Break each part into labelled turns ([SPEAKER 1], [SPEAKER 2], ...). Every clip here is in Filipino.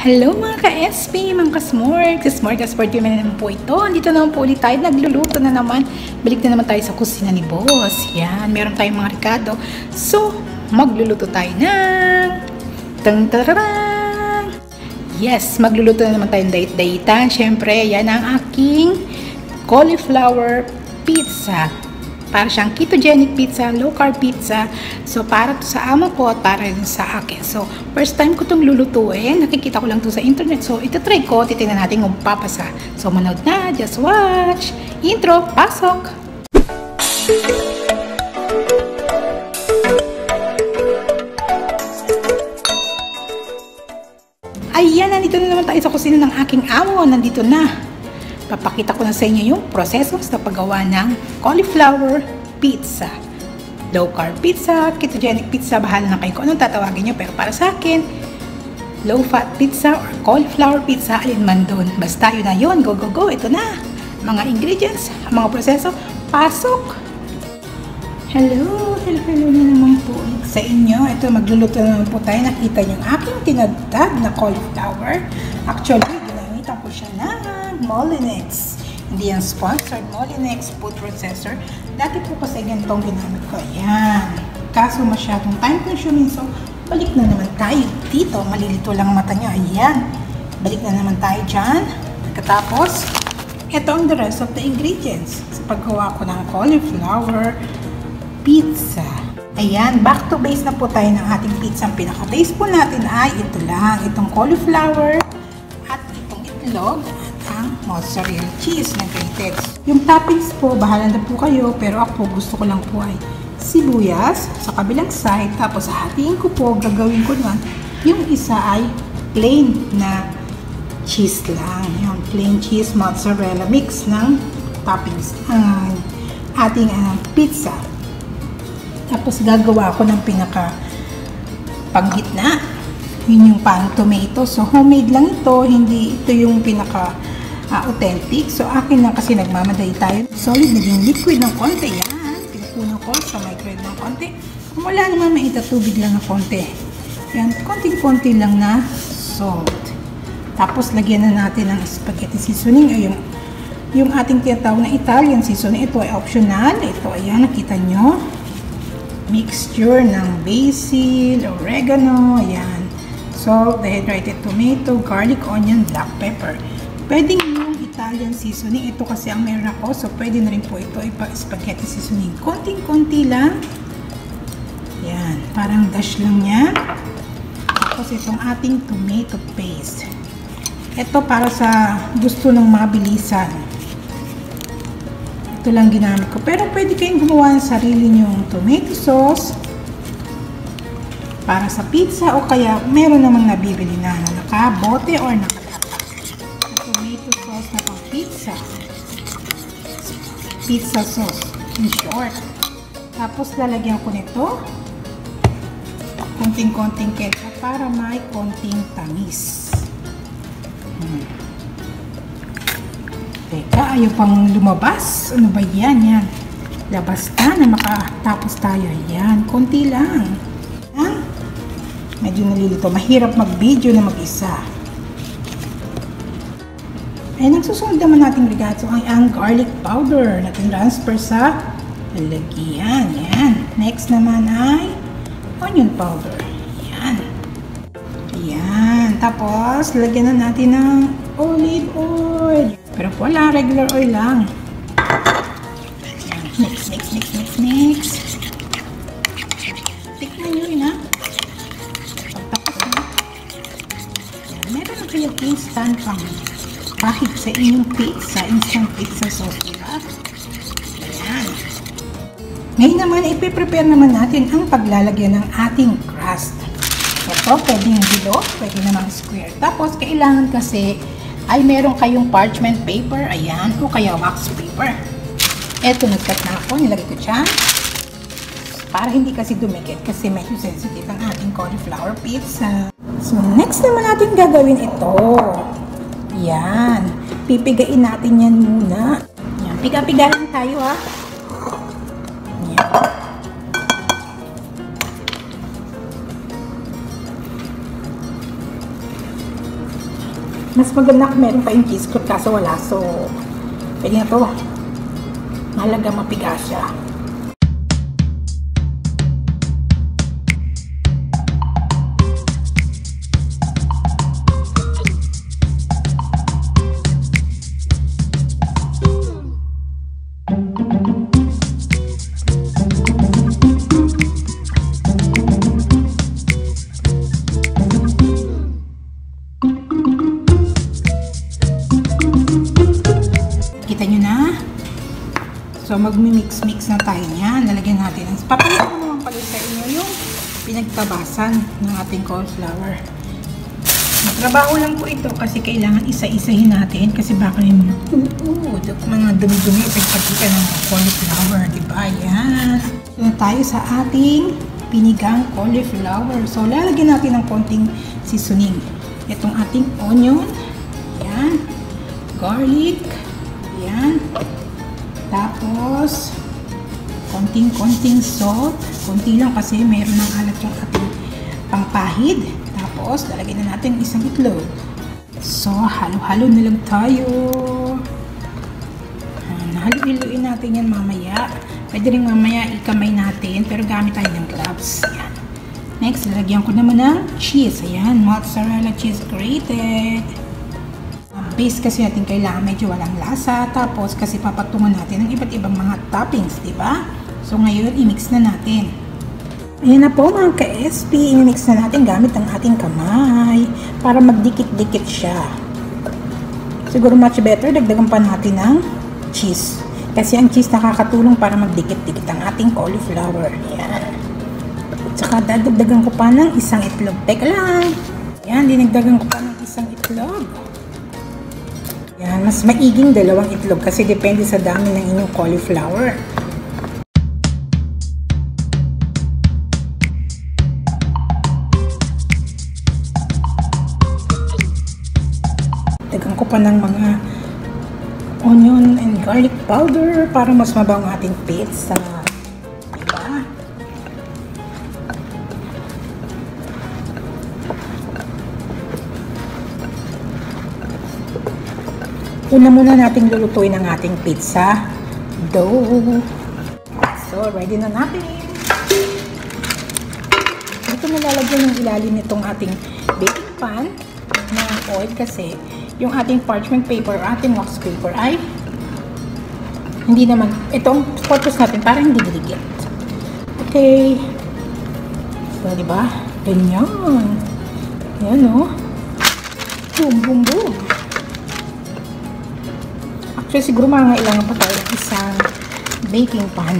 [SPEAKER 1] Hello mga ka-SP, mga ka-smart. Ka-smart yun na naman po ito. Andito naman po ulit tayo. Nagluluto na naman. Balik na naman tayo sa kusina ni Boss. Yan, meron tayong mga Ricardo. So, magluluto tayo ng tang-tararang. Yes, magluluto na naman tayo ng dait-daitan. Siyempre, yan ang aking cauliflower pizza. Para siyang ketogenic pizza, low carb pizza. So, para to sa amo ko at para rin sa akin. So, first time ko itong lulutuin. Nakikita ko lang to sa internet. So, ito-try ko. Titignan natin kung papasa. So, manood na. Just watch. Intro. Pasok! Ayan, nandito na naman tayo sa kusina ng aking amo. Nandito na. Papakita ko na sa inyo yung proseso sa paggawa ng cauliflower pizza. Low carb pizza, ketogenic pizza, bahala na kayo kung anong tatawagin nyo. Pero para sa akin, low fat pizza or cauliflower pizza, alin man dun. Basta yun na yun. Go, go, go. Ito na. Mga ingredients, mga proseso. Pasok! Hello na naman po sa inyo. Ito, magluluto na naman po tayo. Nakita nyo yung aking tinadtad na cauliflower. Actually, ginamitan ko siya na Molinex. Hindi yung sponsored Molinex food processor. Dati po kasi ganitong ginamit ko. Ayan. Kaso masyadong time consuming. So, balik na naman tayo dito. Malilito lang mata nyo. Ayan. Balik na naman tayo dyan. Pagkatapos, ito ang the rest of the ingredients. Sa paggawa ko ng cauliflower pizza. Ayan. Back to base na po tayo ng ating pizza. Ang pinaka-base po natin ay ito lang. Itong cauliflower at itong itlog. Mozzarella cheese na grated. Yung toppings po, bahala na po kayo, pero ako gusto ko lang po ay sibuyas sa kabilang side, tapos hatiin ko po, gagawin ko naman, yung isa ay plain na cheese lang. Yung plain cheese mozzarella mix ng toppings ang ating pizza. Tapos gagawa ko ng pinaka panggitna. Yun yung pang tomato. So homemade lang ito, hindi ito yung pinaka authentic. So, akin lang kasi nagmamadali tayo. Solid, naging liquid ng konti. Yan. Pinupunan ko sa microwave ng konti. Kung wala naman, maitatubig lang ng konti. Yan. Konting-konti lang na salt. Tapos, lagyan na natin ng spaghetti seasoning. O yung ating tinatawag na Italian seasoning. Ito ay optional. Ito, ayan, nakita nyo. Mixture ng basil, oregano, ayan. Salt, dehydrated tomato, garlic, onion, black pepper. Pwedeng yung Italian seasoning. Ito kasi ang meron ako. So, pwede na rin po ito ipa-spaghetti seasoning. Konting-konti lang. Yan. Parang dash lang niya. Tapos itong ating tomato paste. Ito para sa gusto ng mabilisan. Ito lang ginamit ko. Pero pwede kayong gumawa ng sarili nyong tomato sauce para sa pizza. O kaya meron namang nabibili na nakabote or naka sauce na pang pizza sauce in short. Tapos lalagyan ko nito konting-konting ketchup para may konting tamis. Teka, ayaw pang lumabas. Ano ba yan? Yan. Labas na makatapos tayo. Yan, konti lang. Yan. Medyo nalilito. Mahirap mag-video na mag-isa. Ay, nagsusunod naman natin rigatso ang garlic powder na transfer sa lalagyan. Yan. Next naman ay onion powder. Yan. Yan. Tapos, lagyan na natin ng olive oil. Pero wala, regular oil lang. Yan. Mix. Tikman nyo rin, ha? Pagtapos na. Yan. Meron na kayong instant pang kahit sa inyong pizza, instant pizza sauce, diba? Ayan. Ngayon naman, ipiprepare naman natin ang paglalagyan ng ating crust. Ito, pwedeng bilog, pwede namang square. Tapos, kailangan kasi ay meron kayong parchment paper, ayan, o kaya wax paper. Ito, nagkat na ako, nilagay ko dyan. Para hindi kasi dumikit, kasi medyo sensitive ang ating cauliflower pizza. So, next naman natin gagawin ito. Yan. Pipigain natin yan muna. Yan. Piga-pigain tayo, ha. Yan. Mas maganda kung meron kayong cheese curd kaso wala. So, pwede na to. Mahalaga mapiga siya. Kita nyo na? So, magmi-mix-mix na tayo niyan. Lalagyan natin. Papalitan ko naman pala sa inyo yung pinagtabasan ng ating cauliflower. Trabaho lang po ito kasi kailangan isa-isahin natin kasi baka yung mga dumi-dumi pagkakita ng cauliflower. Diba? Yan. So, na tayo sa ating pinigang cauliflower. So, lalagyan natin ng konting seasoning. Itong ating onion. Yan. Garlic. Yan. Tapos, konting salt. Konti lang kasi mayroon ng alat yung ating pangpahid. Tapos, lalagyan na natin isang itlog. So, halo-halo na lang tayo. Halo-haluin natin yan mamaya. Pwede rin mamaya ikamay natin, pero gamit tayo ng gloves. Yan. Next, lalagyan ko naman ng cheese. Ayan, mozzarella cheese grated. Base kasi natin kailangan medyo walang lasa. Tapos, kasi papatungan natin ng iba't ibang mga toppings, di ba? So, ngayon, i-mix na natin. Ayan na po mga ka-SP, i-mix na natin gamit ang ating kamay para magdikit-dikit siya. Siguro much better, dagdagan pa natin ng cheese. Kasi ang cheese nakakatulong para magdikit-dikit ang ating cauliflower. Ayan. Tsaka dadagdagan ko pa ng isang itlog. Teka lang. Ayan, dinagdagan ko pa ng isang itlog. Ayan, mas maiging dalawang itlog kasi depende sa dami ng inyong cauliflower. Dagdagan ko pa ng mga onion and garlic powder para mas mabango ang ating pizza. Diba? Una muna natin lulutuin ang ating pizza dough. So, ready na natin. Ito nalalagyan ng ilalim nitong ating baking pan ng oil kasi yung ating parchment paper o ating wax paper ay hindi naman, itong purpose natin para hindi diligit. Okay. So, diba? Ganyan. Yan, o. Boom, boom, boom. Actually, siguro mangailangan pa tayo isang baking pan.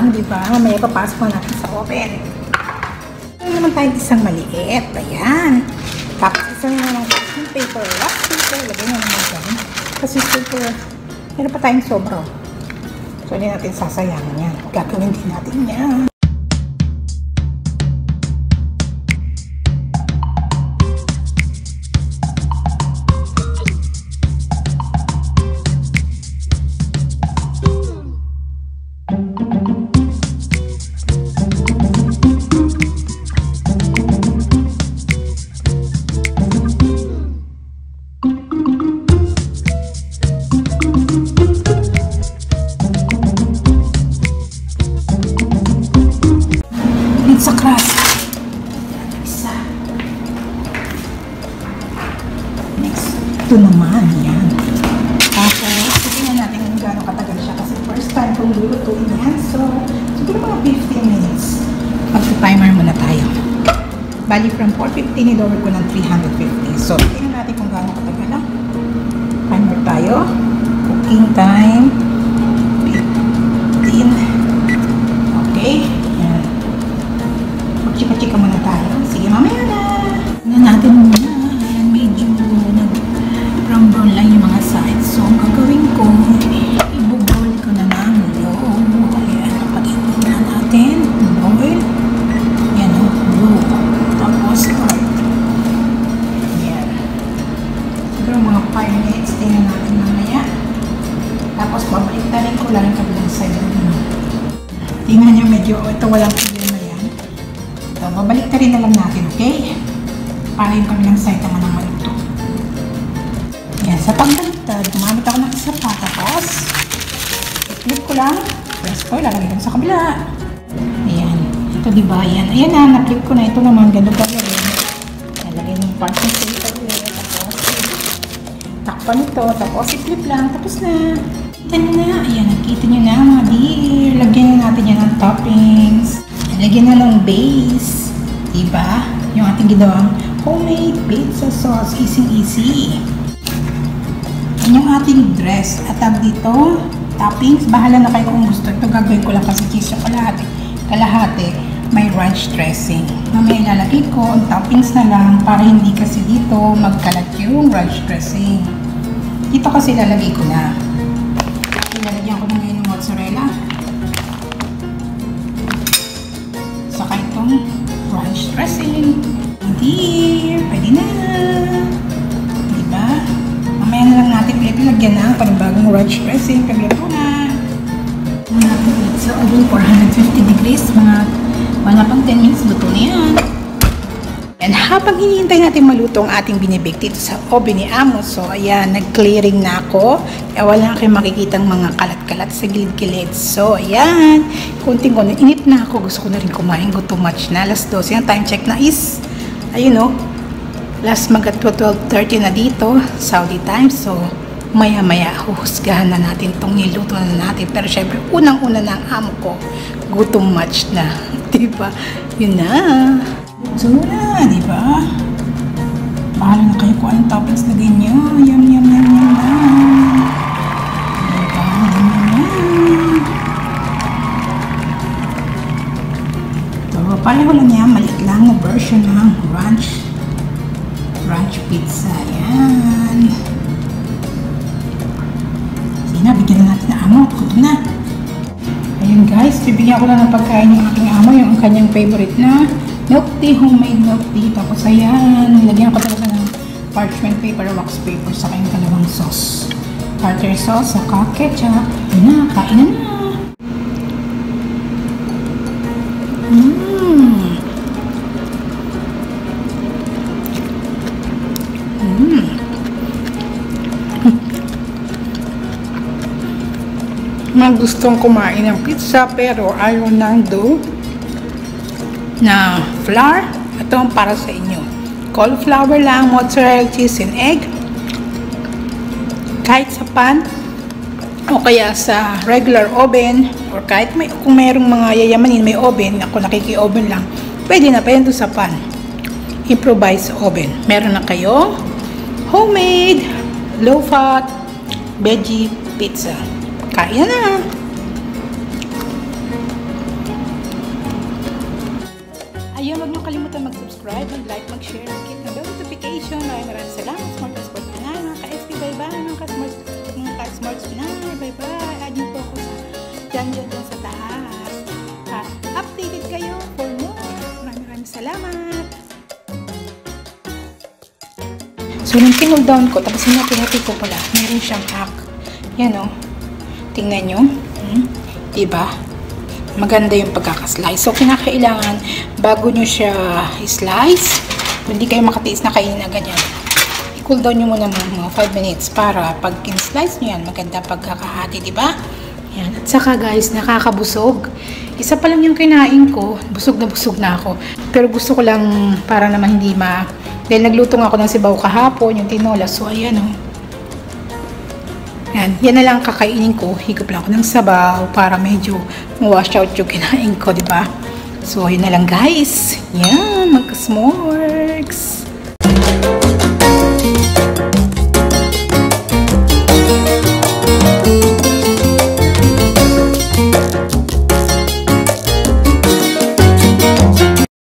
[SPEAKER 1] Diba? Mamaya papasok na natin sa oven. Ito naman tayong isang maliit. Ayan. Tapos isang naman ng paper. Wax paper. Lagyan na naman dyan. Kasi super, meron pa tayong sobro. So, hindi natin sasayangin yan. Gagawin din natin yan. Sa crust. Isa. Next. Ito naman. Yan. Tapos, tignan natin kung gano'ng katagal siya kasi first time kong lulutuin yan. So, siguro mga 15 minutes. Mag-timer muna tayo. Bali, from 450, nilower ko ng 350. So, tignan natin kung gano'ng katagal lang. Timer tayo. Cooking time. 15. Okay. Yan. problema niya, medyo, ito walang problema yan. So, babalik na rin na lang natin, okay? Para yung kabilang side naman ng maluto. Yan, sa pagbaliktad, gumamit ako ng isa pa. Tapos, i-flip ko lang. Press ko, ilalagay ko sa kabila. Ayan. Ito diba? Ayan. Ayan na, na-flip ko na. Ito naman, ganun pa rin. Ilalagay ng part ng paper ulit. Tapos, takpan ito. Tapos, i-flip lang. Tapos na. Kita nyo na. Ayan, nakita nyo na mga dear. Lagyan na natin yan ng toppings. Lagyan na ng base. Diba? Yung ating ginawang homemade pizza sauce. Easy-easy. Yan yung ating dress. At dito, toppings. Bahala na kayo kung gusto. Ito gagawin ko lang kasi cheese yung kalahati. May ranch dressing. Mamaya ilalagay ko ang toppings na lang para hindi kasi dito magkalat yung ranch dressing. Dito kasi ilalagay ko na. Ilalagyan ko na ngayon ng mozzarella. Saka itong ranch dressing. Hindi. Pwede na. Diba? Mamaya na lang natin ilagyan na panibagong ranch dressing. Pagluto na. Natin ulit sa oven 450 degrees. Mga pang 10 minutes luto na yan. And habang hinihintay natin maluto ang ating binibake dito sa oven ni Amo. So ayan, nag-clearing na ako. Kaya wala kayong makikitang mga kalat-kalat sa gilid-gilid. So ayan, kunting-kunting init na ako. Gusto ko na rin kumain. Go too much na. Alas 12. Yung time check na is, ayun o, last mag 12:30 na dito, Saudi time. So maya-maya huhusgahan na natin itong niluto na natin. Pero syempre, unang-una na ang Amo ko. Gutom much na. Diba? Yun na. So na, diba? Bahala na kayo kung anong toppings lagay nyo. Yum, yum, yum, yum, yum. Diba? Yum, yum, yum. So, pareho lang yan. Maliit lang na version ng ranch pizza. Yan. Sige na, bigyan na natin na Amo. Gutom na. Ayun guys, bibigyan ko na ng pagkain yung aking Amo, yung kanyang favorite na milk tea, homemade milk tea. Tapos ayan, nilagyan ko talaga ng parchment paper, wax paper, saka yung dalawang sauce. Tartar sauce, saka ketchup. Yun na, kain na na. Gustong kumain ng pizza pero ayaw ng dough na flour. Ito ang para sa inyo. Cauliflower lang, mozzarella, cheese, and egg. Kahit sa pan o kaya sa regular oven or kahit kung mayroong mga yayamanin may oven, ako nakiki-oven lang, pwede na pa yan doon sa pan. Improvise oven. Meron na kayo homemade, low-fat, veggie pizza. Kaya na! Ayun, huwag niyo kalimutan mag-subscribe, mag-like, mag-share, mag-hit na bell notification. Maraming salamat sa mga ka-sport Pinay, mga ka-SP, bye-bye, mga ka-smart Pinay, bye-bye. Add niyo po ako sa dyan sa taas. Updated kayo for more. Maraming salamat! So, nung tinul down ko, tapos hinati-hati ko pala, meron siyang hack. Yan o. Tingnan nyo. Diba? Maganda yung pagkakaslice. So, kinakailangan, bago nyo siya slice, hindi kayo makatiis na kainin na ganyan. I-cool down nyo muna mga 5 minutes para pag kin-slice nyo yan, maganda pagkakahati, diba? Yan. At saka guys, nakakabusog. Isa pa lang yung kinain ko, busog na ako. Pero gusto ko lang para naman hindi dahil nagluto ako ng sibaw kahapon, yung tinola. So, ayan o. Yan na lang kakainin ko. Higop lang ako ng sabaw para medyo wash out yung kinain ko, diba? So, yun na lang guys. Yan, magka-s'mores.